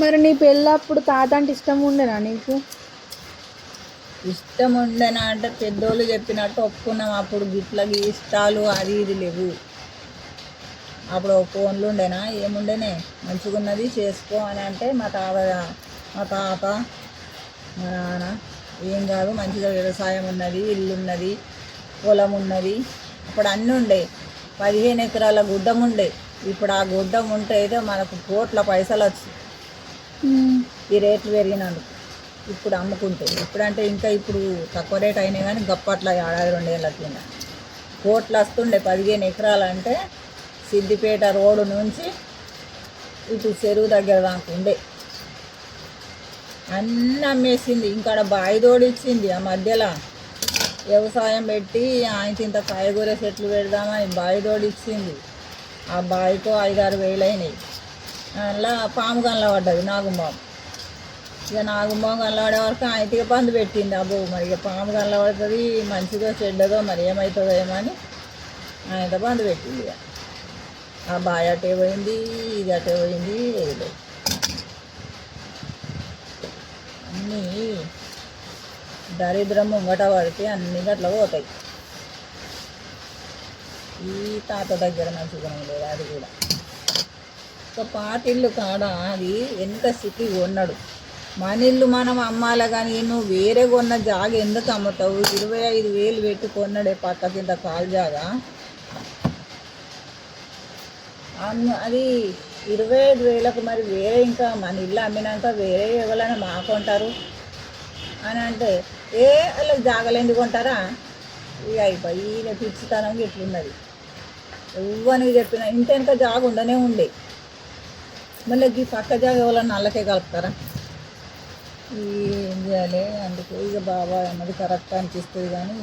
మరి నీ పెళ్ళప్పుడు తాత అంటే ఇష్టం ఉండేనా నీకు? ఇష్టం ఉండేనా అంటే పెద్దోళ్ళు చెప్పినట్టు ఒప్పుకున్నాం. అప్పుడు గిట్లకి ఇష్టాలు అది ఇది లేవు. అప్పుడు ఫోన్లు ఉండేనా, ఏముండేనే, మంచిగా ఉన్నది చేసుకో అని అంటే మా తాత మా నాన్న ఏం కాదు, మంచిగా వ్యవసాయం ఉన్నది, ఇల్లు ఉన్నది, పొలం ఉన్నది. అప్పుడు అన్నీ ఉండే. 15 ఎకరాల గుడ్డం ఉండే. ఇప్పుడు ఆ గుడ్డం ఉంటే అయితే మనకు కోట్ల పైసలు వచ్చి ఈ రేట్లు పెరిగినందుకు. ఇప్పుడు అమ్ముకుంటే ఇప్పుడంటే ఇంకా ఇప్పుడు తక్కువ రేట్ అయినాయి, కానీ గప్పట్ల ఏడాది 2 ఏళ్ళ కింద కోట్లు వస్తుండే. 15 ఎకరాలు అంటే సిద్దిపేట రోడ్డు నుంచి ఇటు చెరువు దగ్గర దాకా ఉండే. అన్నీ అమ్మేసింది. ఇంకా బావి తోడిచ్చింది. ఆ మధ్యలో వ్యవసాయం పెట్టి ఆయనకి ఇంత కాయగూర చెట్లు పెడదామని బావి తోడిచ్చింది. ఆ బావితో 5-6 వేలు అయినాయి. అలా పాము కనబడ్డది, నాగుంబాము. ఇక నాగుంబాము కనబడే వరకు ఆయనకి బంద్ పెట్టింది. అబ్బో మరి ఇక పాము కనబడుతుంది, మంచిదో చెడ్డదో మరి ఏమవుతుందో ఏమో అని ఆయనతో బంద్ పెట్టింది. ఇక ఆ బావి అటే పోయింది, ఇది అటే పోయింది. ఏదో అన్నీ దరిద్రం ముంగట పడితే అన్నీ గట్లా పోతాయి. ఈ తాత దగ్గర మంచిగా లేదు. అది కూడా ఒక పాతిళ్ళు కాడ అది ఎంత స్థితి కొన్నాడు. మన ఇల్లు మనం అమ్మాలి, కానీ నువ్వు వేరే కొన్న జాగ ఎందుకు అమ్ముతావు? 25 వేలు పెట్టి కొన్నాడే పక్క కింద కాలు జాగా. అది 25 వేలకు మరి వేరే ఇంకా మన ఇల్లు అమ్మినాక వేరే ఎవరైనా మాకుంటారు అని అంటే అలా జాగలు ఎందుకు కొంటారా? ఇక అయిపోయి ఈయన పిచ్చితనం ఇట్లున్నది. ఎవ్వనికి చెప్పిన ఇంత వెనక జాగ ఉండనే ఉండే, మళ్ళీ ఈ పక్క జాగ ఎవరన్నా నల్లకే కలుపుతారా? ఏం చేయాలి? అందుకే ఇక బాబా అన్నది కరెక్ట్ అనిపిస్తుంది. కానీ